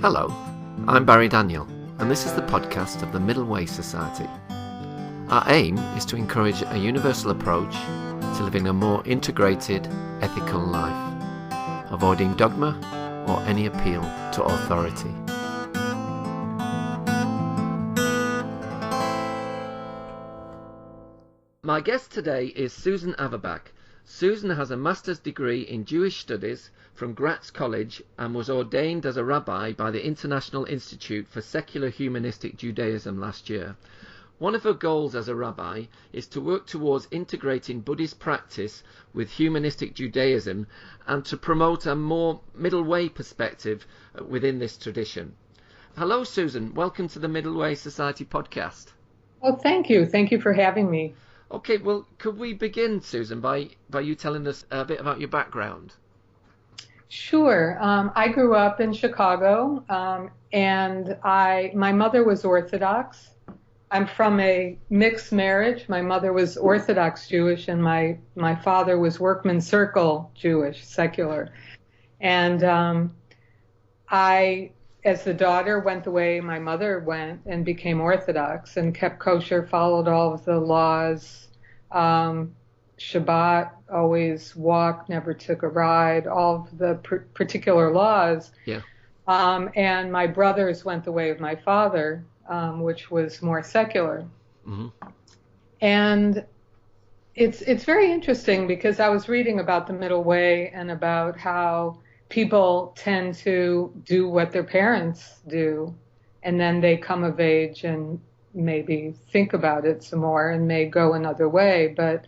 Hello, I'm Barry Daniel, and this is the podcast of the Middle Way Society. Our aim is to encourage a universal approach to living a more integrated, ethical life, avoiding dogma or any appeal to authority. My guest today is Susan Averbach. Susan has a master's degree in Jewish studies from Gratz College and was ordained as a rabbi by the International Institute for Secular Humanistic Judaism last year. One of her goals as a rabbi is to work towards integrating Buddhist practice with humanistic Judaism and to promote a more middle way perspective within this tradition. Hello, Susan. Welcome to the Middle Way Society podcast. Well, thank you. Thank you for having me. Okay, well, could we begin, Susan, by you telling us a bit about your background? Sure. I grew up in Chicago, and my mother was Orthodox. I'm from a mixed marriage. My mother was Orthodox Jewish, and my father was workman circle Jewish, secular. And I, as the daughter, went the way my mother went and became Orthodox and kept kosher, followed all of the laws. Shabbat, always walked, never took a ride, all of the particular laws. Yeah. And my brothers went the way of my father, which was more secular. Mm-hmm. And it's very interesting because I was reading about the middle way and about how people tend to do what their parents do, and then they come of age and maybe think about it some more and may go another way. But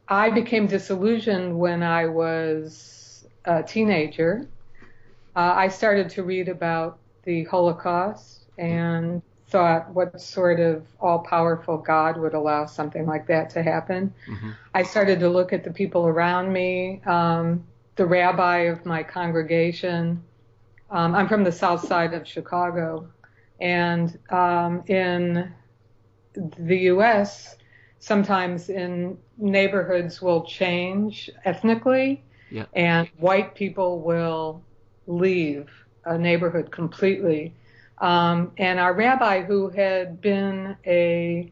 I became disillusioned when I was a teenager. I started to read about the Holocaust and thought, what sort of all-powerful God would allow something like that to happen? Mm-hmm. I started to look at the people around me, the rabbi of my congregation. I'm from the south side of Chicago, and in the U.S., sometimes in neighborhoods will change ethnically, yeah, and white people will leave a neighborhood completely. And our rabbi, who had been who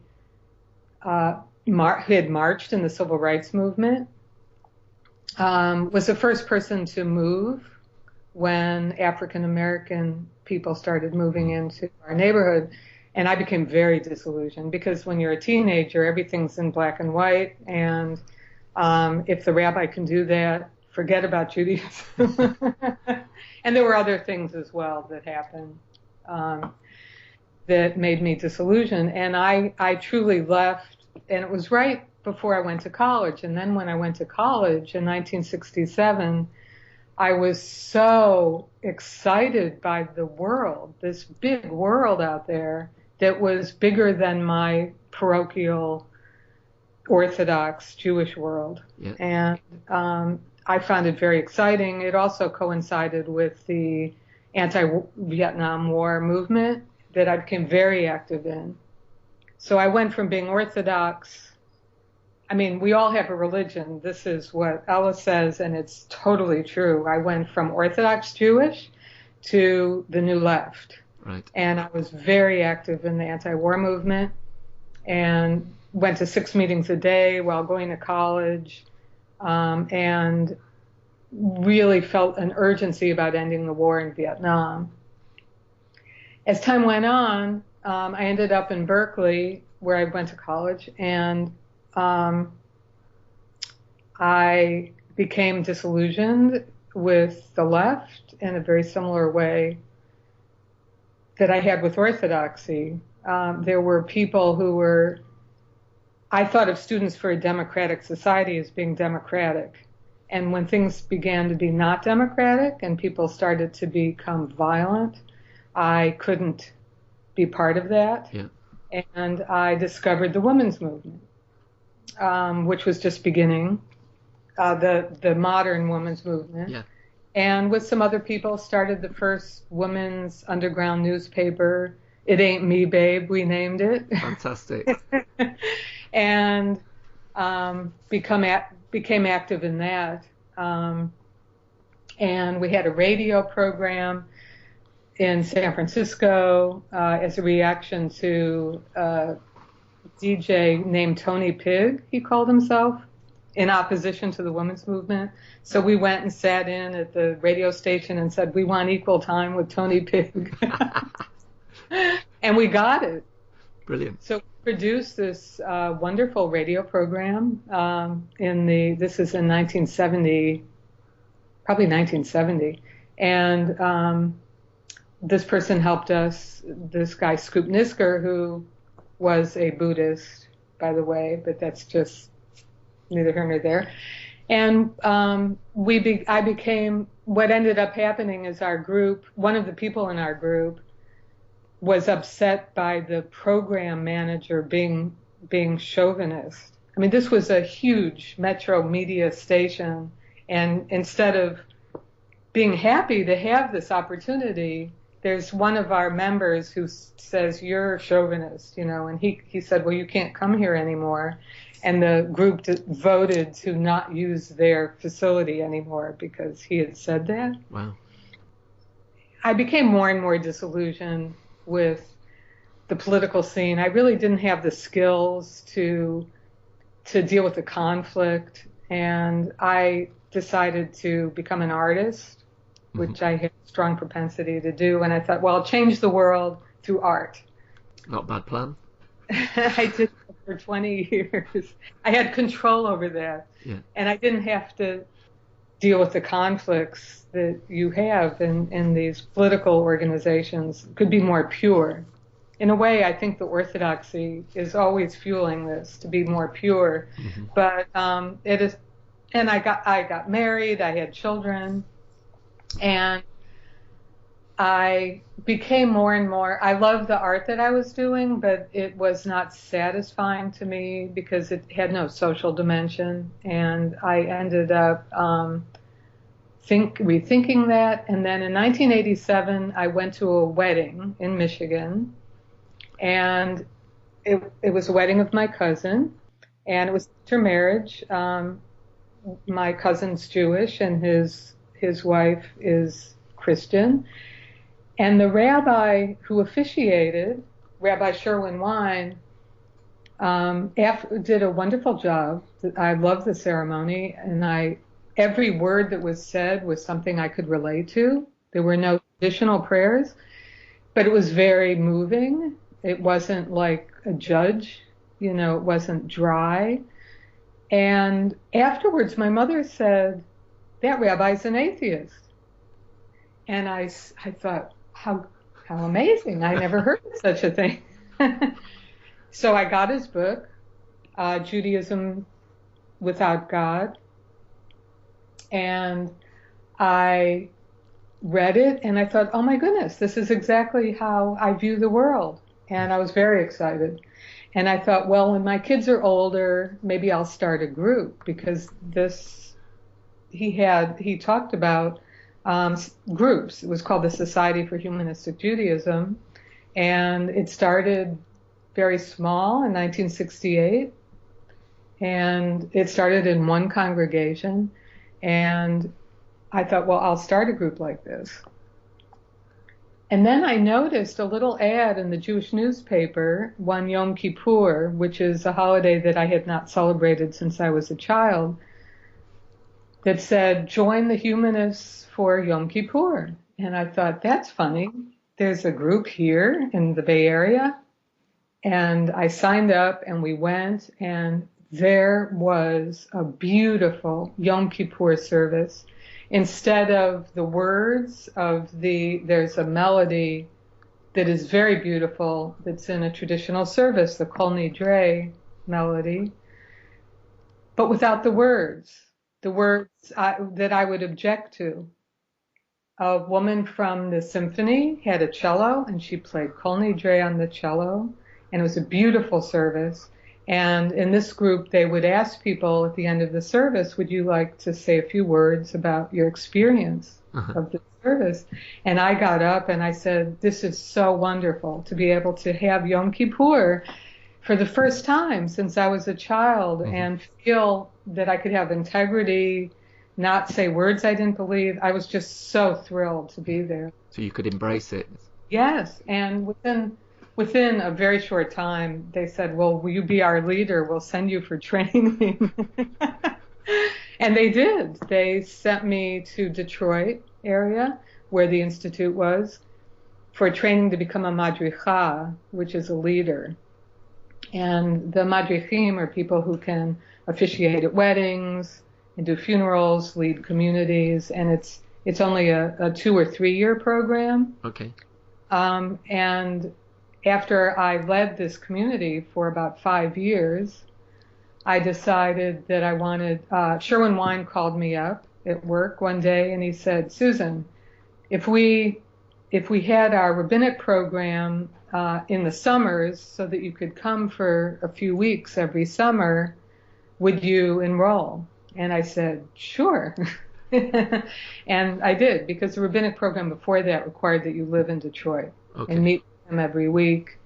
had marched in the civil rights movement, was the first person to move when African American people started moving into our neighborhood. And I became very disillusioned because when you're a teenager, everything's in black and white. And if the rabbi can do that, forget about Judaism. And there were other things as well that happened that made me disillusioned. And I truly left, and it was right before I went to college. And then when I went to college in 1967, I was so excited by the world, this big world out there that was bigger than my parochial Orthodox Jewish world. Yeah. And I found it very exciting. It also coincided with the anti-Vietnam War movement that I became very active in. So I went from being Orthodox. I mean, we all have a religion. This is what Ella says, and it's totally true. I went from Orthodox Jewish to the New Left. Right. And I was very active in the anti-war movement and went to 6 meetings a day while going to college, and really felt an urgency about ending the war in Vietnam. As time went on, I ended up in Berkeley, where I went to college, and I became disillusioned with the left in a very similar way that I had with Orthodoxy. There were people who were, I thought of Students for a Democratic Society as being democratic. And when things began to be not democratic and people started to become violent, I couldn't be part of that. Yeah. And I discovered the women's movement, which was just beginning, the modern women's movement. Yeah. And with some other people, started the first women's underground newspaper. It Ain't Me, Babe, we named it. Fantastic. And became active in that. And we had a radio program in San Francisco as a reaction to a DJ named Tony Pigg, he called himself, in opposition to the women's movement. So we went and sat in at the radio station and said, we want equal time with Tony Pigg. And we got it. Brilliant. So we produced this wonderful radio program this is in 1970, probably 1970. And this person helped us, this guy Scoop Nisker, who was a Buddhist, by the way, but that's just neither here nor there. And I became, what ended up happening is our group, one of the people in our group was upset by the program manager being chauvinist. I mean, this was a huge metro media station, and instead of being happy to have this opportunity, there's one of our members who says, you're a chauvinist, and he said, well, you can't come here anymore. And the group voted to not use their facility anymore because he had said that. Wow. I became more and more disillusioned with the political scene. I really didn't have the skills to deal with the conflict. And I decided to become an artist, which I had a strong propensity to do. And I thought, well, I'll change the world through art. Not a bad plan. I did that for 20 years. I had control over that. Yeah. And I didn't have to deal with the conflicts that you have in these political organizations. Could be more pure. In a way, I think the orthodoxy is always fueling this, to be more pure. Mm-hmm. But it is, and I got married, I had children, and I became more and more, I loved the art that I was doing, but it was not satisfying to me because it had no social dimension. And I ended up rethinking that. And then in 1987, I went to a wedding in Michigan. And it was a wedding of my cousin. And it was intermarriage. My cousin's Jewish and his wife is Christian. And the rabbi who officiated, Rabbi Sherwin Wine, did a wonderful job. I loved the ceremony, and every word that was said was something I could relate to. There were no additional prayers, but it was very moving. It wasn't like a judge, it wasn't dry. And afterwards, my mother said, that rabbi's an atheist. And I thought, how amazing. I never heard of such a thing. So I got his book, Judaism Without God. And I read it and I thought, oh my goodness, this is exactly how I view the world. And I was very excited. And I thought, well, when my kids are older, maybe I'll start a group, because he talked about groups. It was called the Society for Humanistic Judaism, and it started very small in 1968, and it started in one congregation, and I thought, well, I'll start a group like this. And then I noticed a little ad in the Jewish newspaper, one Yom Kippur, which is a holiday that I had not celebrated since I was a child, that said, join the humanists for Yom Kippur. And I thought, that's funny. There's a group here in the Bay Area. And I signed up and we went, and there was a beautiful Yom Kippur service. Instead of the words there's a melody that is very beautiful that's in a traditional service, the Kol Nidre melody, but without the words that I would object to. A woman from the symphony had a cello, and she played Kol Nidre on the cello, and it was a beautiful service. And in this group, they would ask people at the end of the service, would you like to say a few words about your experience of the service? And I got up and I said, this is so wonderful to be able to have Yom Kippur for the first time since I was a child and feel that I could have integrity, not say words I didn't believe. I was just so thrilled to be there. So you could embrace it. Yes, and within a very short time, they said, well, will you be our leader? We'll send you for training. And they did. They sent me to Detroit area, where the institute was, for training to become a madricha, which is a leader. And the madrichim are people who can officiate at weddings and do funerals, lead communities, and it's only a 2 or 3 year program. Okay. And after I led this community for about 5 years, I decided that I wanted, Sherwin Wine called me up at work one day and he said, Susan, if we had our rabbinic program in the summers so that you could come for a few weeks every summer, would you enroll? And I said, sure. And I did, because the rabbinic program before that required that you live in Detroit and meet them every week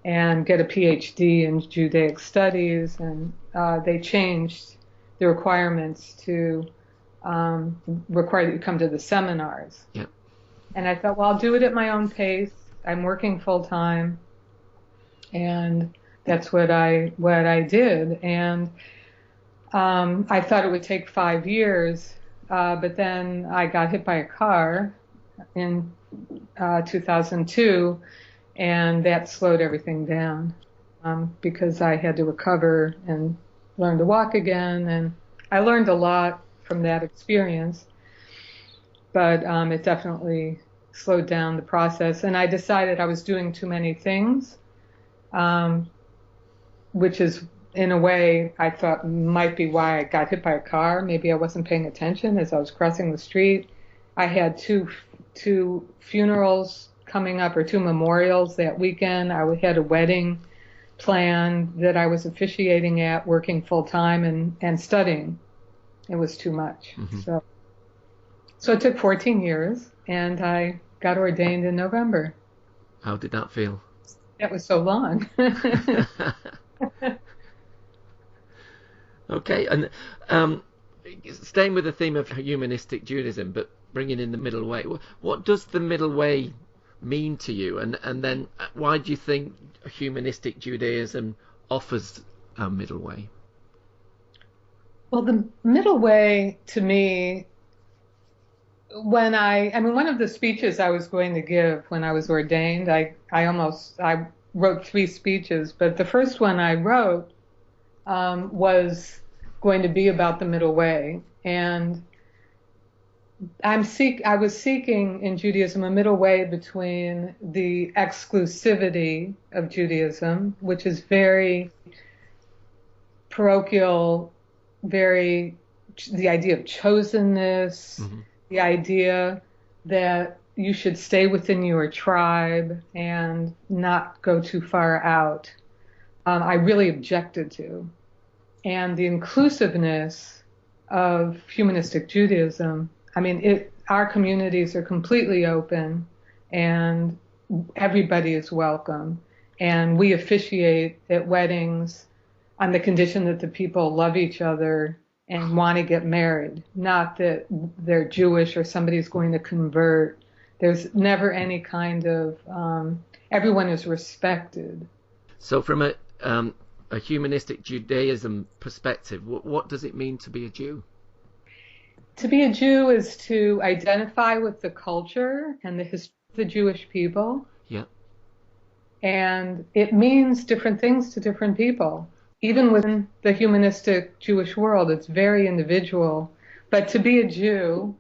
and get a PhD in Judaic studies. And they changed the requirements to require that you come to the seminars. Yep. And I thought, well, I'll do it at my own pace. I'm working full time. And that's what I did. And I thought it would take 5 years, but then I got hit by a car in 2002, and that slowed everything down because I had to recover and learn to walk again. And I learned a lot from that experience, but it definitely slowed down the process. And I decided I was doing too many things, which is, in a way, I thought might be why I got hit by a car. Maybe I wasn't paying attention as I was crossing the street. I had two funerals coming up, or 2 memorials that weekend. I had a wedding planned that I was officiating at, working full time and studying. It was too much. Mm-hmm. So it took 14 years, and I got ordained in November. How did that feel? That was so long. Okay, and staying with the theme of humanistic Judaism, but bringing in the middle way, what does the middle way mean to you? And then why do you think humanistic Judaism offers a middle way? Well, the middle way to me, one of the speeches I was going to give when I was ordained, I wrote 3 speeches, but the first one I wrote was going to be about the middle way. And I was seeking in Judaism a middle way between the exclusivity of Judaism, which is very parochial, the idea of chosenness, mm-hmm. the idea that you should stay within your tribe and not go too far out. I really objected to. And the inclusiveness of humanistic Judaism, our communities are completely open and everybody is welcome. And we officiate at weddings on the condition that the people love each other and want to get married, not that they're Jewish or somebody's going to convert. There's never any kind of, everyone is respected. So from a humanistic Judaism perspective, what does it mean to be a Jew? To be a Jew is to identify with the culture and the history of the Jewish people. Yeah. And it means different things to different people. Even within the humanistic Jewish world, it's very individual. But to be a Jew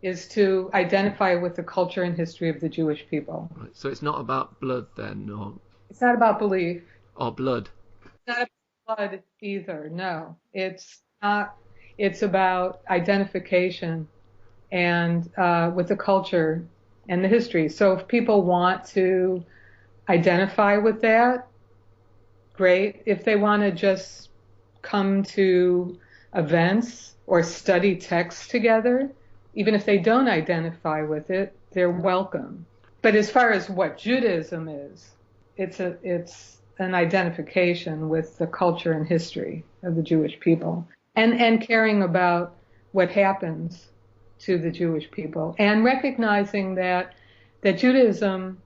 is to identify with the culture and history of the Jewish people. Right. So it's not about blood then, or? It's not about belief. Or blood. It's not about blood either, no. It's not. It's about identification and with the culture and the history. So if people want to identify with that, great. If they want to just come to events or study texts together, even if they don't identify with it, they're welcome. But as far as what Judaism is, it's an identification with the culture and history of the Jewish people, and caring about what happens to the Jewish people, and recognizing that Judaism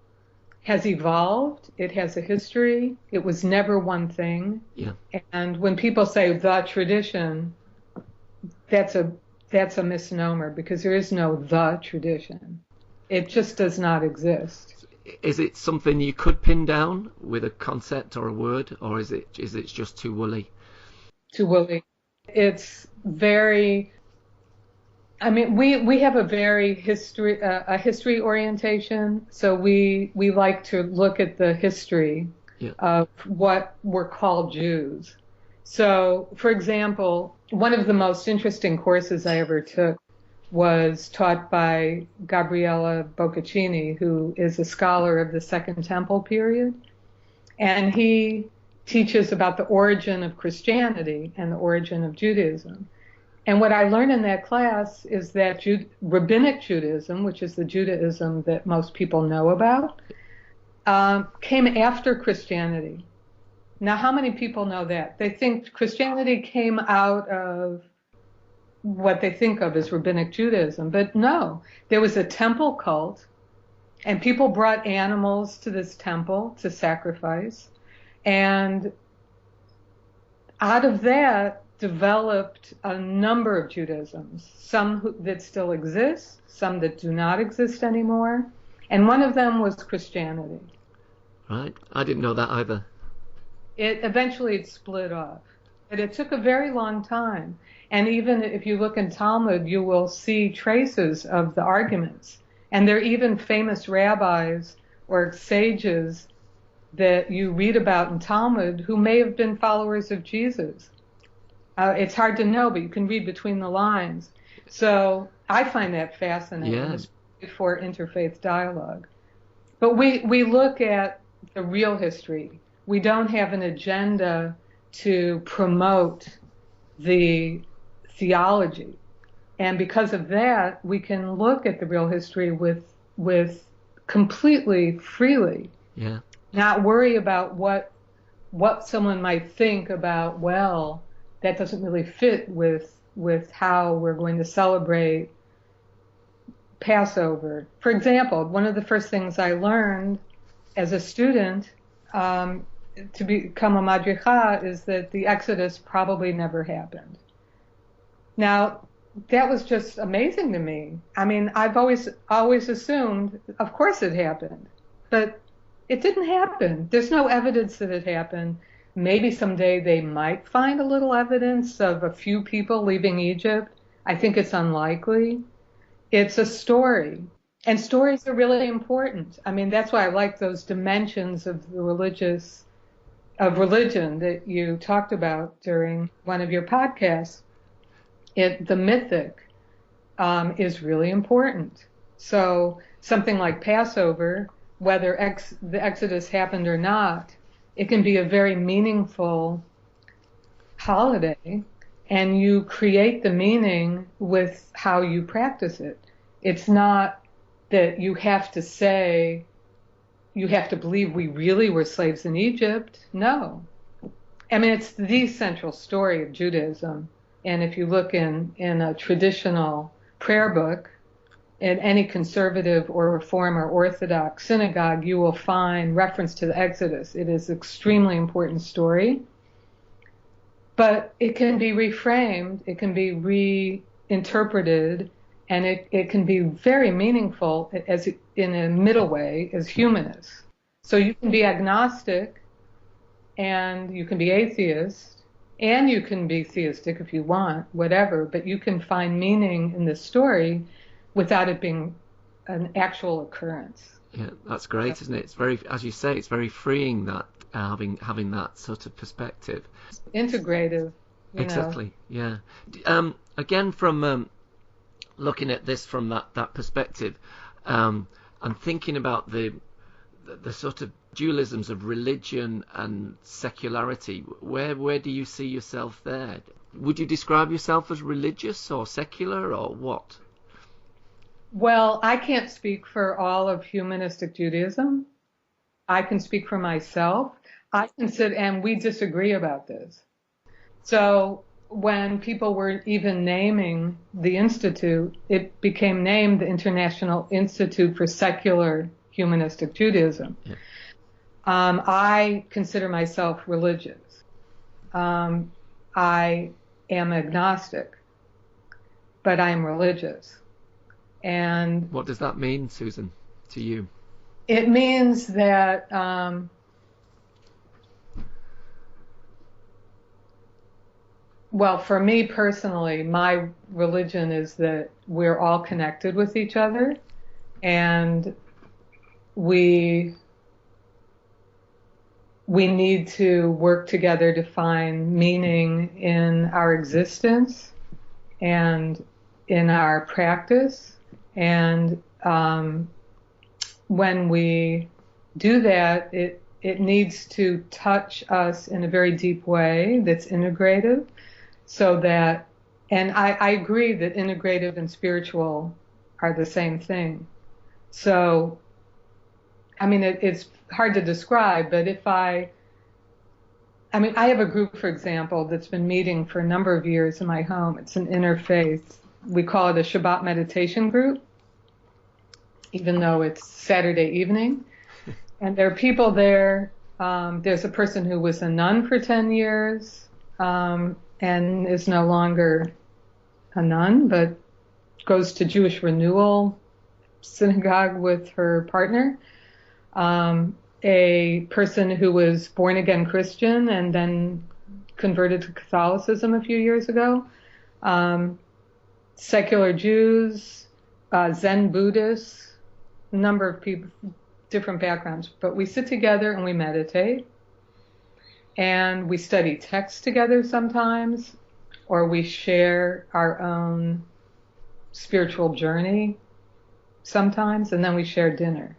has evolved, it has a history, it was never one thing. Yeah. And when people say the tradition, that's a misnomer, because there is no the tradition. It just does not exist. Is it something you could pin down with a concept or a word, or is it just too woolly? Too woolly. It's very, I mean, we have a very history orientation, so we like to look at the history of what were called Jews. So, for example, one of the most interesting courses I ever took was taught by Gabriele Boccaccini, who is a scholar of the Second Temple period, and he teaches about the origin of Christianity and the origin of Judaism. And what I learned in that class is that Rabbinic Judaism, which is the Judaism that most people know about, came after Christianity. Now, how many people know that? They think Christianity came out of what they think of as Rabbinic Judaism. But no, there was a temple cult, and people brought animals to this temple to sacrifice. And out of that developed a number of Judaisms, some that still exist, some that do not exist anymore. And one of them was Christianity. Right. I didn't know that either. It split off. But it took a very long time. And even if you look in Talmud, you will see traces of the arguments. And there are even famous rabbis or sages that you read about in Talmud who may have been followers of Jesus. It's hard to know, but you can read between the lines. So I find that fascinating, especially for interfaith dialogue. But we look at the real history. We don't have an agenda to promote the theology. And because of that, we can look at the real history with completely freely. Yeah. Not worry about what someone might think about, well, that doesn't really fit with how we're going to celebrate Passover. For example, one of the first things I learned as a student to become a madricha is that the Exodus probably never happened. Now, that was just amazing to me. I mean, I've always assumed, of course it happened, but it didn't happen. There's no evidence that it happened. Maybe someday they might find a little evidence of a few people leaving Egypt. I think it's unlikely. It's a story. And stories are really important. I mean, that's why I like those dimensions of the religion that you talked about during one of your podcasts. The mythic is really important. So something like Passover, whether the Exodus happened or not, it can be a very meaningful holiday, and you create the meaning with how you practice it. It's not that you have to say, you have to believe we really were slaves in Egypt. No. I mean, it's the central story of Judaism. And if you look in a traditional prayer book, in any conservative or reform or orthodox synagogue, you will find reference to the Exodus. It is an extremely important story. But it can be reframed, it can be reinterpreted, and it can be very meaningful as in a middle way as humanists. So you can be agnostic, and you can be atheist, and you can be theistic if you want, whatever, but you can find meaning in the story without it being an actual occurrence. Yeah, that's great, isn't it? It's very, as you say, it's very freeing that having that sort of perspective. Integrative. Exactly. Yeah. Again, from looking at this from that perspective, and thinking about the sort of dualisms of religion and secularity, where do you see yourself there? Would you describe yourself as religious or secular or what? Well, I can't speak for all of humanistic Judaism. I can speak for myself. I consider, and we disagree about this. So when people were even naming the institute, it became named the International Institute for Secular Humanistic Judaism. Yeah. I consider myself religious. I am agnostic, but I am religious. And what does that mean, Susan, to you? It means that well, for me personally, my religion is that we're all connected with each other, and we need to work together to find meaning in our existence and in our practice. And when we do that, it needs to touch us in a very deep way that's integrative, so that, and I agree that integrative and spiritual are the same thing. So, I mean, it's hard to describe, but I have a group, for example, that's been meeting for a number of years in my home. It's an interfaith. We call it a Shabbat meditation group, even though it's Saturday evening. And there are people there. There's a person who was a nun for 10 years and is no longer a nun, but goes to Jewish Renewal Synagogue with her partner. A person who was born again Christian and then converted to Catholicism a few years ago. Secular Jews, Zen Buddhists, a number of people, different backgrounds. But we sit together and we meditate. And we study texts together sometimes, or we share our own spiritual journey sometimes, and then we share dinner.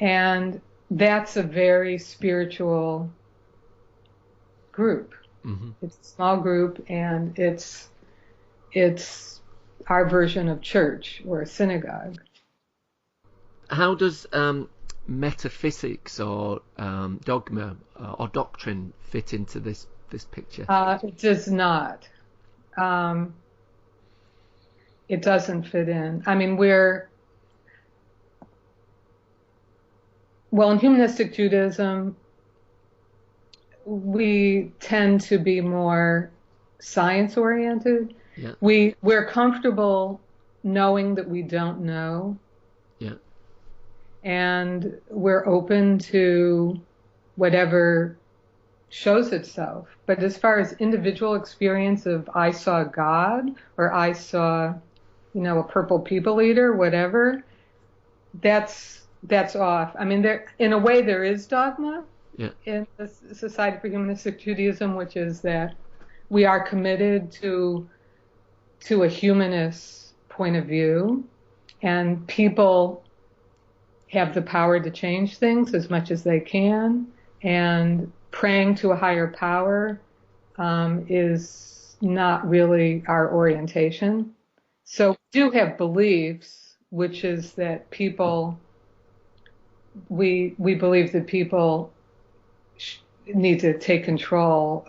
And that's a very spiritual group. Mm-hmm. It's a small group, and it's our version of church or a synagogue. How does metaphysics or dogma or doctrine fit into this picture? It does not. It doesn't fit in. I mean, in humanistic Judaism, we tend to be more science-oriented. Yeah. We're comfortable knowing that we don't know. Yeah. And we're open to whatever shows itself. But as far as individual experience of I saw God, or I saw, a purple people eater, whatever, that's off. I mean, in a way there is dogma in the Society for Humanistic Judaism, which is that we are committed to a humanist point of view, and people have the power to change things as much as they can, and praying to a higher power is not really our orientation. So we do have beliefs, which is that we believe that people need to take control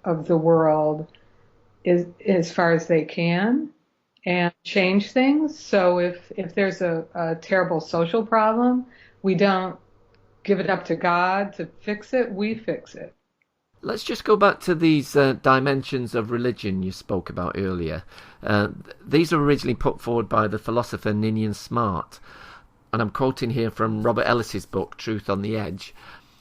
of the world as far as they can and change things. So if there's a terrible social problem, we don't give it up to God to fix it, we fix it. Let's just go back to these dimensions of religion you spoke about earlier. These were originally put forward by the philosopher Ninian Smart, and I'm quoting here from Robert Ellis's book, Truth on the Edge.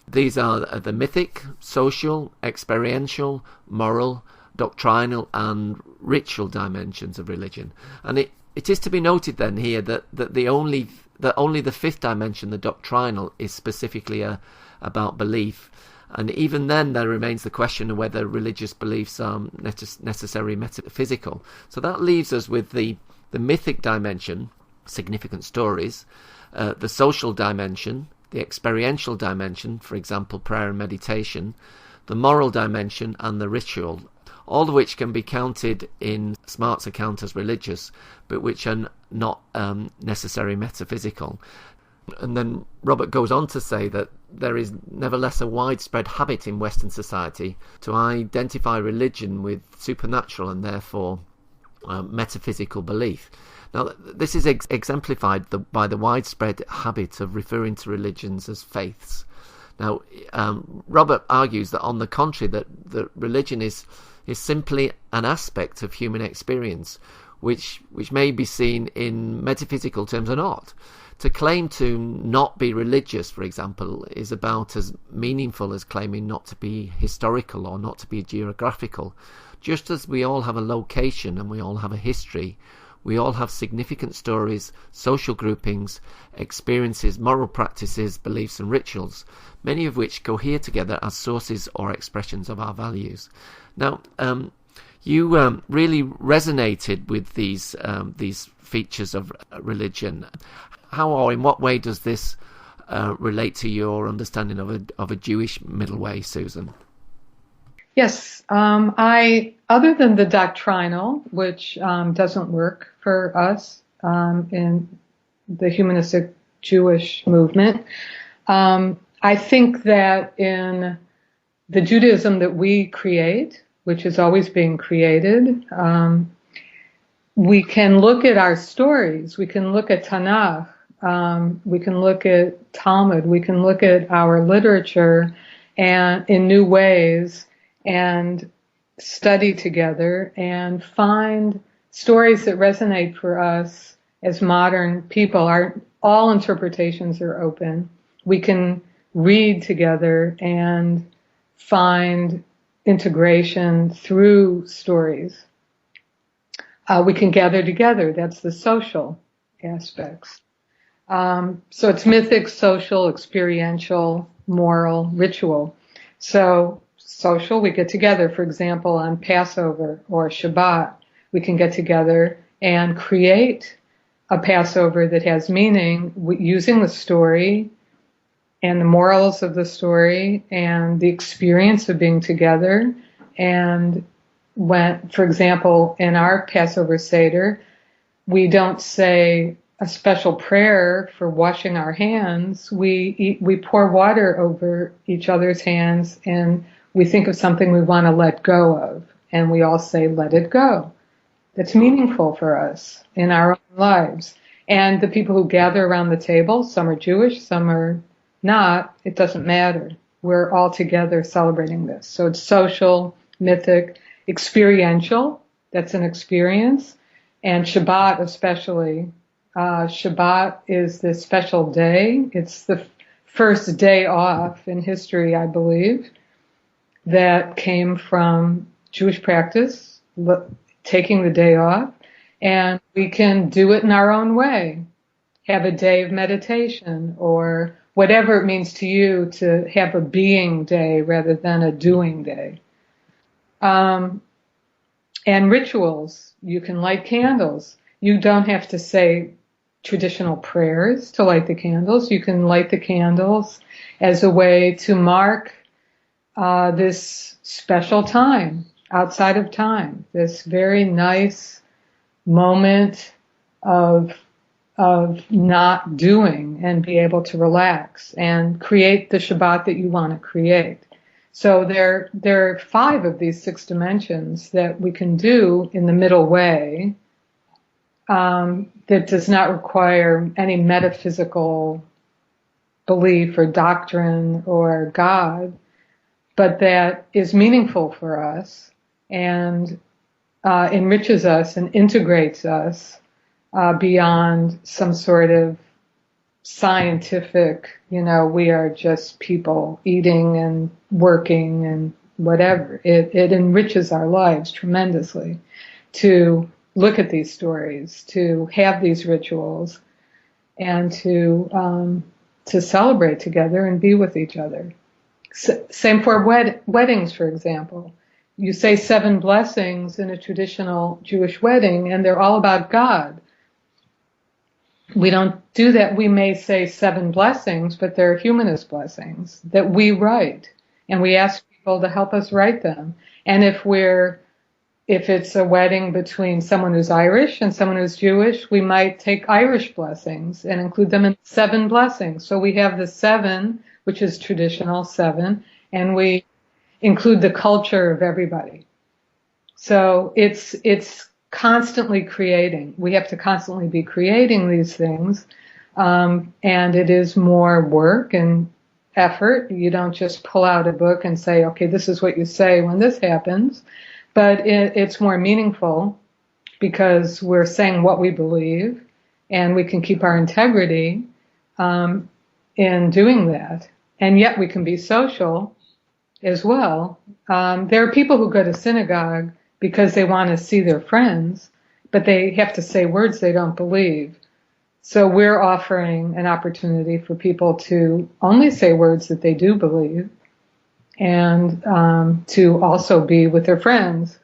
These are the mythic, social, experiential, moral, doctrinal and ritual dimensions of religion. And it is to be noted then here that only the fifth dimension, the doctrinal, is specifically about belief. And even then there remains the question of whether religious beliefs are necessarily metaphysical. So that leaves us with the mythic dimension, significant stories, the social dimension, the experiential dimension, for example, prayer and meditation, the moral dimension and the ritual, all of which can be counted in Smart's account as religious, but which are not necessarily metaphysical. And then Robert goes on to say that there is nevertheless a widespread habit in Western society to identify religion with supernatural and therefore metaphysical belief. Now, this is exemplified by the widespread habit of referring to religions as faiths. Now, Robert argues that, on the contrary, that religion is simply an aspect of human experience, which may be seen in metaphysical terms or not. To claim to not be religious, for example, is about as meaningful as claiming not to be historical or not to be geographical. Just as we all have a location and we all have a history, we all have significant stories, social groupings, experiences, moral practices, beliefs and rituals, many of which cohere together as sources or expressions of our values. Now, you really resonated with these features of religion. How or in what way does this relate to your understanding of a Jewish middle way, Susan? Yes, other than the doctrinal, which doesn't work for us in the humanistic Jewish movement, I think that in the Judaism that we create, which is always being created, we can look at our stories, we can look at Tanakh, we can look at Talmud, we can look at our literature and in new ways and study together and find stories that resonate for us as modern people. All interpretations are open. We can read together and find integration through stories. We can gather together. That's the social aspects. So it's mythic, social, experiential, moral, ritual. So social, we get together, for example, on Passover or Shabbat. We can get together and create a Passover that has meaning using the story and the morals of the story and the experience of being together. And when, for example, in our Passover Seder, we don't say a special prayer for washing our hands. We pour water over each other's hands and we think of something we want to let go of. And we all say, let it go. That's meaningful for us in our own lives. And the people who gather around the table, some are Jewish, some are not, it doesn't matter. We're all together celebrating this. So it's social, mythic, experiential. That's an experience. And Shabbat especially. Shabbat is this special day. It's the first day off in history, I believe, that came from Jewish practice, taking the day off. And we can do it in our own way. Have a day of meditation or whatever it means to you to have a being day rather than a doing day. And rituals. You can light candles. You don't have to say traditional prayers to light the candles. You can light the candles as a way to mark this special time, outside of time, this very nice moment of not doing and be able to relax and create the Shabbat that you want to create. So there are 5 of these 6 dimensions that we can do in the middle way that does not require any metaphysical belief or doctrine or God, but that is meaningful for us and enriches us and integrates us beyond some sort of scientific, we are just people eating and working and whatever. It enriches our lives tremendously to look at these stories, to have these rituals, and to celebrate together and be with each other. Same for weddings, for example. You say 7 blessings in a traditional Jewish wedding, and they're all about God. We don't do that. We may say 7 blessings, but they're humanist blessings that we write, and we ask people to help us write them. And if if it's a wedding between someone who's Irish and someone who's Jewish, we might take Irish blessings and include them in 7 blessings. So we have the 7, which is traditional 7, and we include the culture of everybody. So it's constantly creating. We have to constantly be creating these things, and it is more work and effort. You don't just pull out a book and say, okay, this is what you say when this happens. But it's more meaningful because we're saying what we believe, and we can keep our integrity in doing that. And yet we can be social as well. There are people who go to synagogue because they want to see their friends, but they have to say words they don't believe. So we're offering an opportunity for people to only say words that they do believe, and to also be with their friends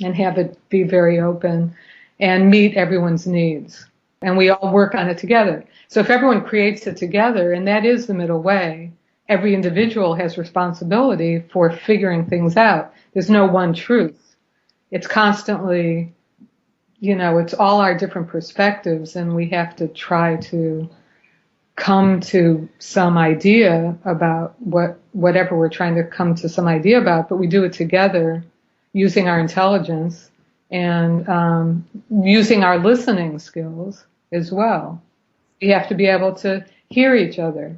and have it be very open and meet everyone's needs. And we all work on it together. So if everyone creates it together, and that is the middle way, every individual has responsibility for figuring things out. There's no one truth. It's constantly, it's all our different perspectives, and we have to try to come to some idea about whatever we're trying to come to some idea about, but we do it together using our intelligence and using our listening skills as well. We have to be able to hear each other.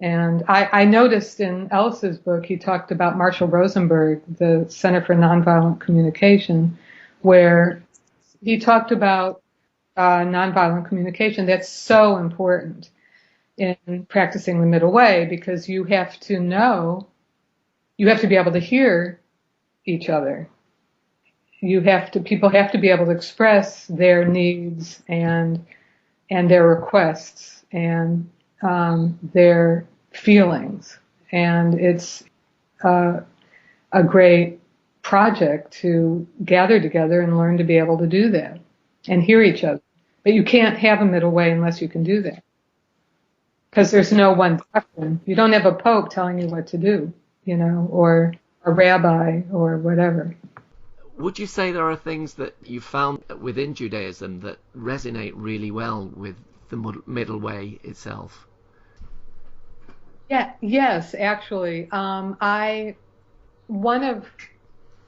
And I noticed in Ellis's book, he talked about Marshall Rosenberg, the Center for Nonviolent Communication, where he talked about nonviolent communication. That's so important in practicing the middle way, because you have to be able to hear each other. People have to be able to express their needs and their requests and their feelings. And it's a great project to gather together and learn to be able to do that and hear each other. But you can't have a middle way unless you can do that, because there's no one doctrine. You don't have a pope telling you what to do, or a rabbi or whatever. Would you say there are things that you found within Judaism that resonate really well with the middle way itself? Yeah, yes, actually. One of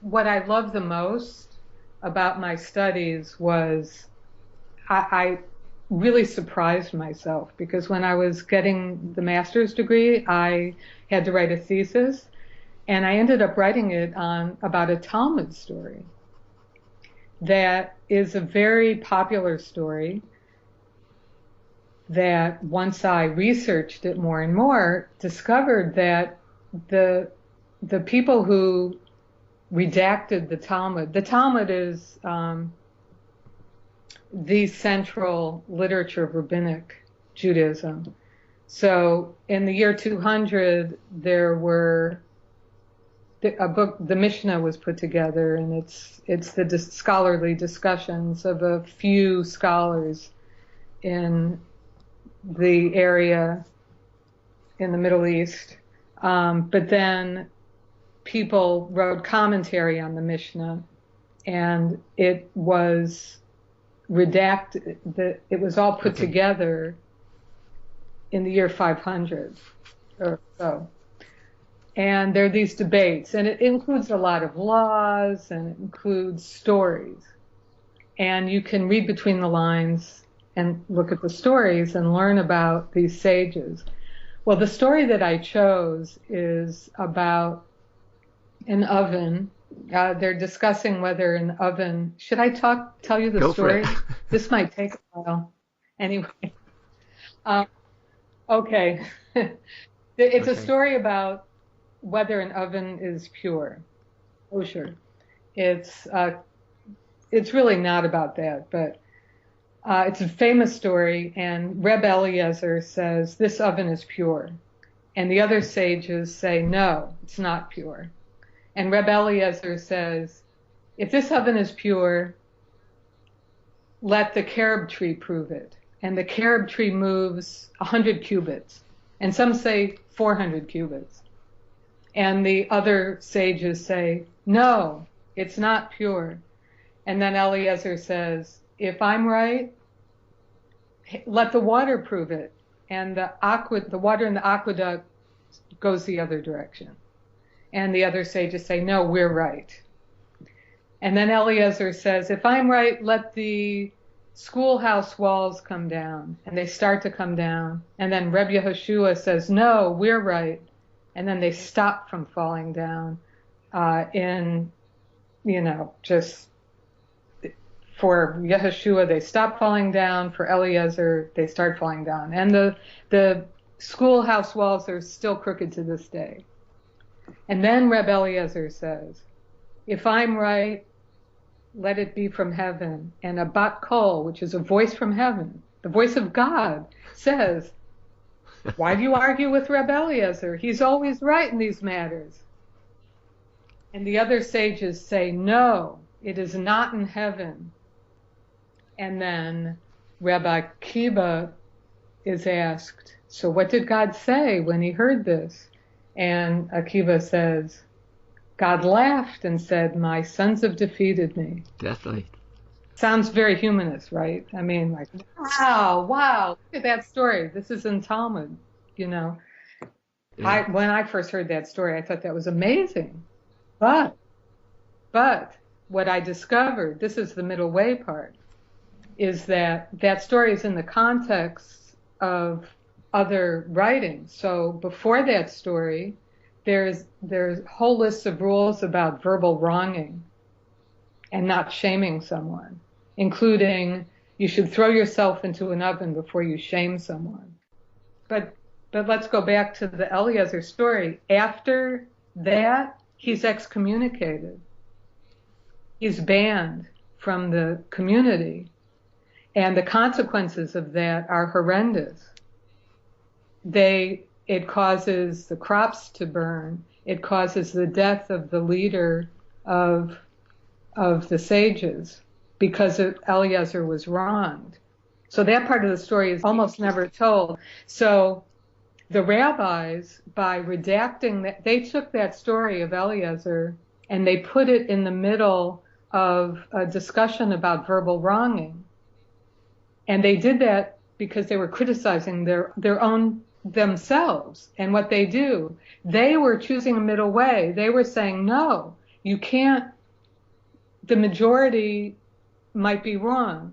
what I love the most about my studies was I really surprised myself, because when I was getting the master's degree, I had to write a thesis, and I ended up writing it about a Talmud story that is a very popular story that, once I researched it more and more, discovered that the people who redacted the Talmud is the central literature of rabbinic Judaism. So in the year 200, there were a book, the Mishnah was put together, and it's the scholarly discussions of a few scholars in the area in the Middle East. But then people wrote commentary on the Mishnah, and it was redacted. It was all put together in the year 500 or so. And there are these debates, and it includes a lot of laws, and it includes stories. And you can read between the lines and look at the stories and learn about these sages. Well, the story that I chose is about an oven. They're discussing whether an oven... Should I tell you the Go story? For it. This might take a while. Anyway. Okay. It's a story about whether an oven is pure, kosher. It's really not about that, but it's a famous story, and Reb Eliezer says, this oven is pure. And the other sages say, no, it's not pure. And Reb Eliezer says, if this oven is pure, let the carob tree prove it. And the carob tree moves 100 cubits. And some say 400 cubits. And the other sages say, no, It's not pure. And then Eliezer says, if I'm right, let the water prove it. And the water in the aqueduct goes the other direction. And the other sages say, no, we're right. And then Eliezer says, if I'm right, let the schoolhouse walls come down. And they start to come down. And then Reb Yehoshua says, no, we're right. And then they stop from falling down just for Yehoshua, they stop falling down. For Eliezer, they start falling down. And the schoolhouse walls are still crooked to this day. And then Reb Eliezer says, if I'm right, let it be from heaven. And a bat kol, which is a voice from heaven, the voice of God, says, why do you argue with Reb Eliezer? He's always right in these matters. And the other sages say, no, it is not in heaven. And then Rabbi Akiva is asked, so what did God say when he heard this? And Akiva says, God laughed and said, my sons have defeated me. Definitely. Sounds very humanist, right? I mean, like, wow, look at that story. This is in Talmud, Yeah. When I first heard that story, I thought that was amazing. But what I discovered, this is the middle way part, is that story is in the context of other writings. So before that story, there's whole lists of rules about verbal wronging and not shaming someone, including you should throw yourself into an oven before you shame someone. But let's go back to the Eliezer story. After that, he's excommunicated. He's banned from the community. And the consequences of that are horrendous. It causes the crops to burn. It causes the death of the leader of the sages because Eliezer was wronged. So that part of the story is almost never told. So the rabbis, by redacting that, they took that story of Eliezer and they put it in the middle of a discussion about verbal wronging. And they did that because they were criticizing their own themselves and what they do. They were choosing a middle way. They were saying, no, you can't, the majority might be wrong.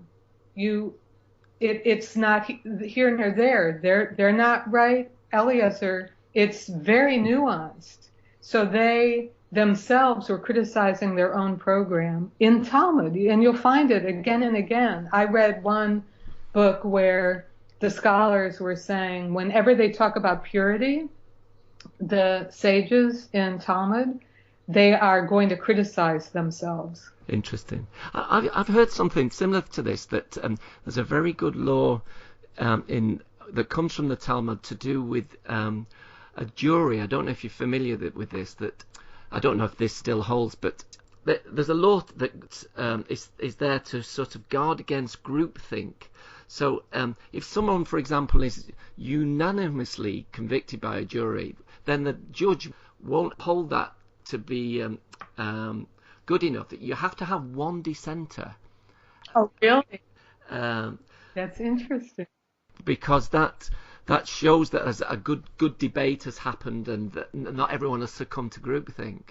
It's not here nor there. They're not right. Eliezer, it's very nuanced. So they themselves were criticizing their own program in Talmud, and you'll find it again and again. I read one book where the scholars were saying whenever they talk about purity, the sages in Talmud, they are going to criticize themselves. Interesting. I've heard something similar to this, that there's a very good law that comes from the Talmud to do with a jury. I don't know if you're familiar with this. That I don't know if this still holds, but there's a law that is there to sort of guard against groupthink. So if someone, for example, is unanimously convicted by a jury, then the judge won't hold that to be good enough. You have to have one dissenter. Oh, really? That's interesting. Because that shows that as a good debate has happened and that not everyone has succumbed to groupthink.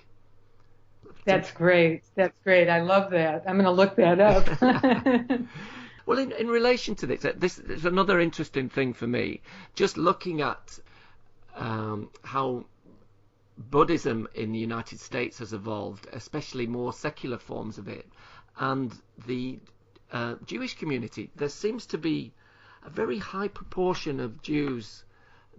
That's great. That's great. I love that. I'm going to look that up. Well, in relation to this is another interesting thing for me. Just looking at how Buddhism in the United States has evolved, especially more secular forms of it, and the Jewish community, there seems to be a very high proportion of Jews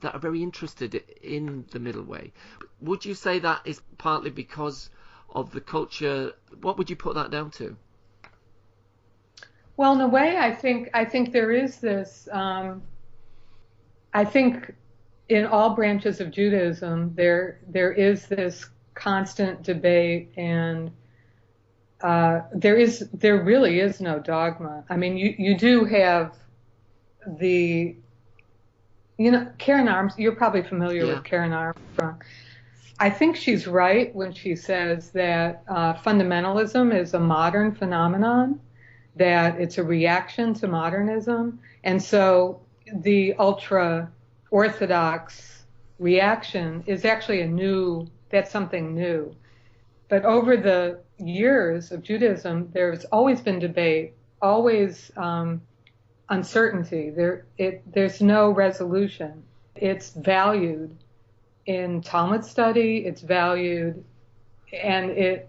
that are very interested in the middle way. Would you say that is partly because of the culture? What would you put that down to? Well, in a way, I think there is this. I think in all branches of Judaism, there is this constant debate, and there really is no dogma. I mean, you do have Karen Armstrong. You're probably familiar with Karen Armstrong. I think she's right when she says that fundamentalism is a modern phenomenon, that it's a reaction to modernism. And so the ultra-Orthodox reaction is actually that's something new. But over the years of Judaism, there's always been debate, always uncertainty. There's no resolution. It's valued in Talmud study, it's valued, and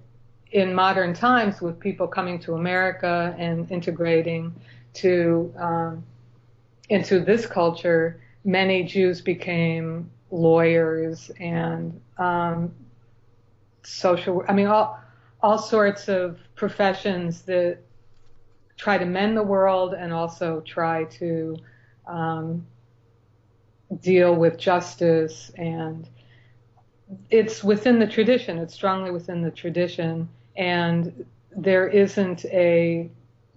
in modern times with people coming to America and integrating into this culture, many Jews became lawyers and all sorts of professions that try to mend the world and also try to deal with justice. And it's within the tradition. It's strongly within the tradition. And there isn't a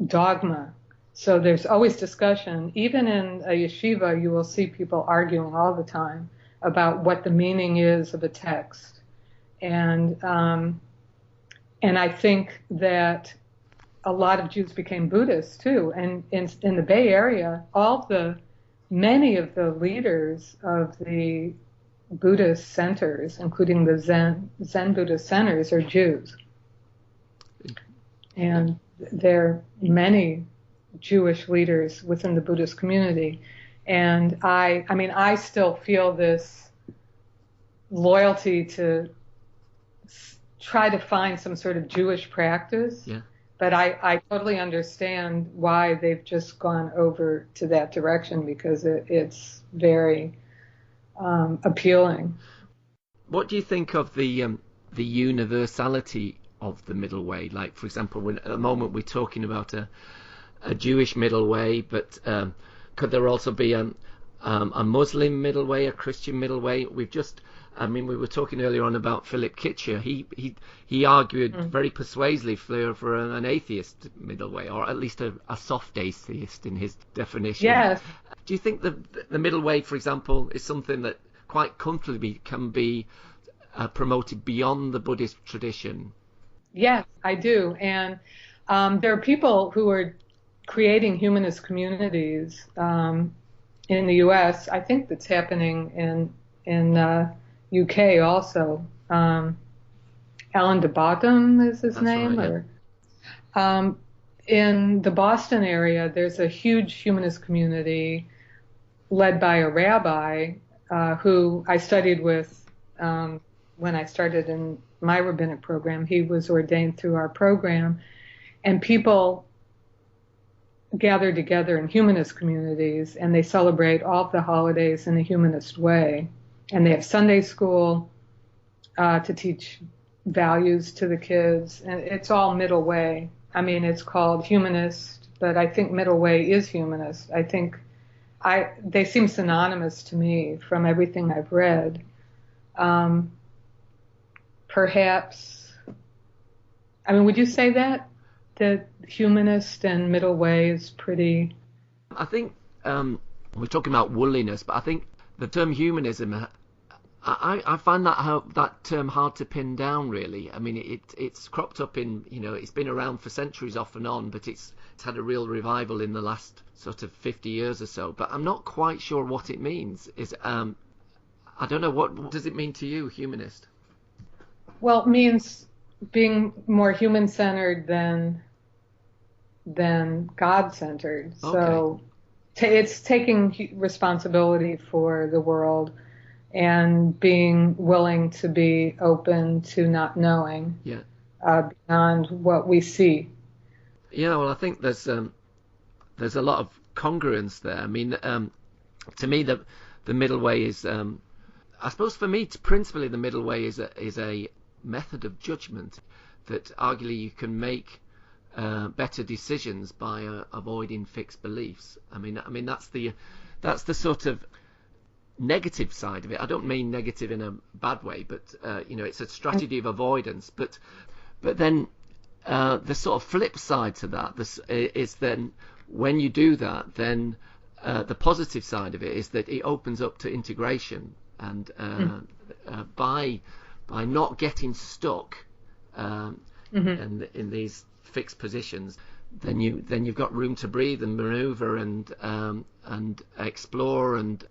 dogma. So there's always discussion. Even in a yeshiva, you will see people arguing all the time about what the meaning is of a text. And I think that a lot of Jews became Buddhists too. And in the Bay Area, many of the leaders of the Buddhist centers, including the Zen Buddhist centers, are Jews. And there are many Jewish leaders within the Buddhist community. And I still feel this loyalty to try to find some sort of Jewish practice. Yeah. But I totally understand why they've just gone over to that direction, because it's very appealing. What do you think of the universality of the middle way? Like, for example, at the moment we're talking about a Jewish middle way, but could there also be a Muslim middle way, a Christian middle way? We were talking earlier on about Philip Kitcher. He argued very persuasively for an atheist middle way, or at least a soft atheist in his definition. Yes. Do you think the middle way, for example, is something that quite comfortably can be promoted beyond the Buddhist tradition? Yes, I do. And there are people who are creating humanist communities in the U.S. I think that's happening in UK also. Alan de Bottom is his name. Right, yeah. In the Boston area, there's a huge humanist community led by a rabbi who I studied with when I started in my rabbinic program. He was ordained through our program. And people gather together in humanist communities, and they celebrate all of the holidays in a humanist way. And they have Sunday school to teach values to the kids. And it's all middle way. I mean, it's called humanist, but I think middle way is humanist. I think they seem synonymous to me from everything I've read. Perhaps, would you say that humanist and middle way is pretty? I think we're talking about woolliness, but I think the term humanism, I find that term hard to pin down, really. I mean, it's cropped up it's been around for centuries off and on, but it's had a real revival in the last sort of 50 years or so. But I'm not quite sure what it means. I don't know, what does it mean to you, humanist? Well, it means being more human-centered than God-centered. Okay. So it's taking responsibility for the world and being willing to be open to not knowing beyond what we see. Yeah, well, I think there's a lot of congruence there. I mean, to me, the middle way is, I suppose for me, principally the middle way is a method of judgment that arguably you can make better decisions by avoiding fixed beliefs. I mean that's the sort of negative side of it. I don't mean negative in a bad way, but it's a strategy of avoidance. But then the sort of flip side to that is then when you do that, then the positive side of it is that it opens up to integration, and by by not getting stuck in these fixed positions, then you've got room to breathe and maneuver and explore and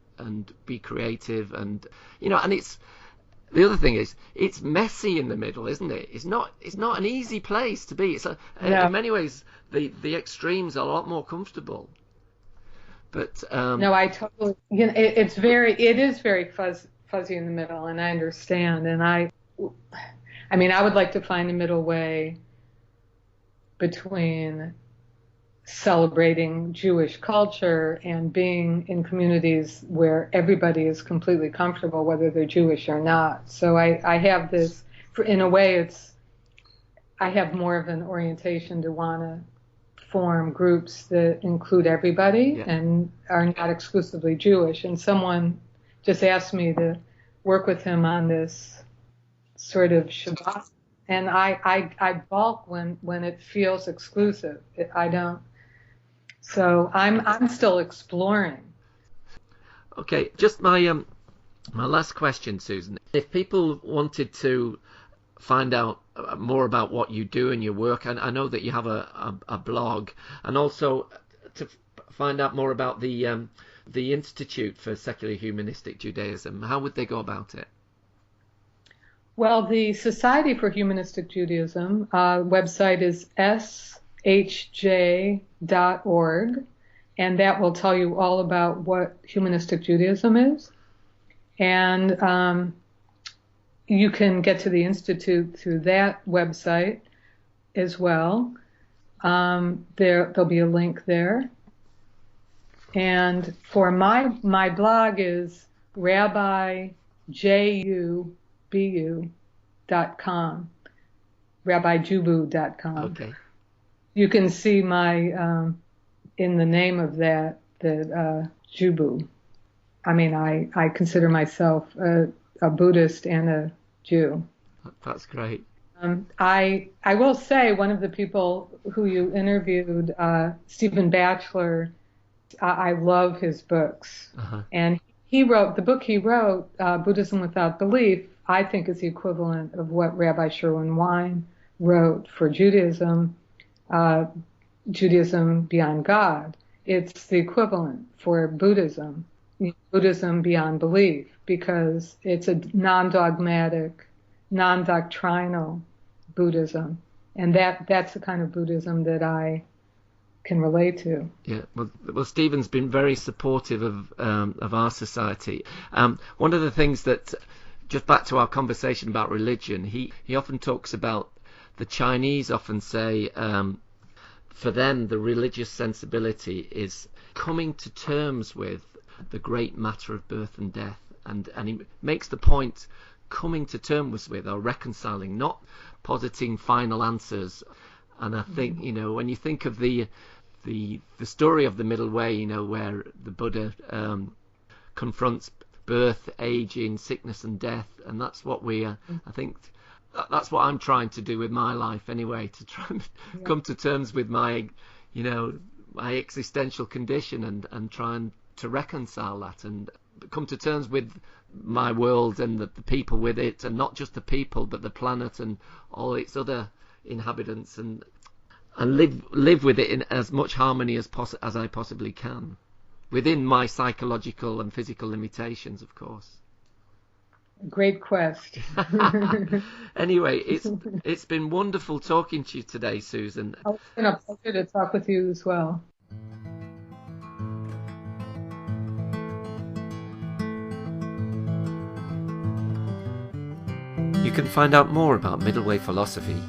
be creative, and and it's the other thing is it's messy in the middle, isn't it? It's not an easy place to be. It's in many ways the extremes are a lot more comfortable. But no, I totally, it is very fuzzy in the middle, and I understand. And I mean, I would like to find a middle way between celebrating Jewish culture and being in communities where everybody is completely comfortable, whether they're Jewish or not. So I have this, in a way, I have more of an orientation to want to form groups that include everybody and are not exclusively Jewish. And someone just asked me to work with him on this sort of Shabbat, and I balk when it feels exclusive. I don't. So I'm still exploring. Okay, just my last question, Susan. If people wanted to find out more about what you do and your work, and I know that you have a blog, and also to find out more about the Institute for Secular Humanistic Judaism, how would they go about it? Well, the Society for Humanistic Judaism website is shj.org, and that will tell you all about what humanistic Judaism is. And you can get to the Institute through that website as well. There'll be a link there. And for my blog is rabbijubu.com, rabbijubu.com. Okay. You can see my in the name of that Jubu. I mean, I consider myself a Buddhist and a Jew. That's great. I will say one of the people who you interviewed, Stephen Batchelor, I love his books. Uh-huh. And the book he wrote, Buddhism Without Belief, I think is the equivalent of what Rabbi Sherwin Wine wrote for Judaism, Judaism Beyond God. It's the equivalent for Buddhism, Buddhism Beyond Belief, because it's a non-dogmatic, non-doctrinal Buddhism. And that's the kind of Buddhism that I can relate to. Yeah, well, Stephen's been very supportive of our society. One of the things that, just back to our conversation about religion, he often talks about, the Chinese often say, for them the religious sensibility is coming to terms with the great matter of birth and death, and he makes the point, coming to terms with or reconciling, not positing final answers. And I think, when you think of the story of the middle way, where the Buddha confronts birth, aging, sickness and death, and that's what I think that's what I'm trying to do with my life anyway, to try and come to terms with my my existential condition and trying to reconcile that and come to terms with my world and the people with it, and not just the people but the planet and all its other inhabitants, and live with it in as much harmony as I possibly can, within my psychological and physical limitations, of course. Great quest. Anyway, it's been wonderful talking to you today, Susan. It's been a pleasure to talk with you as well. You can find out more about Middle Way philosophy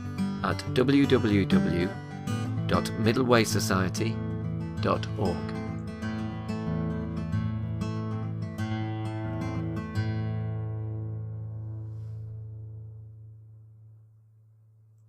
at www.middlewaysociety.org.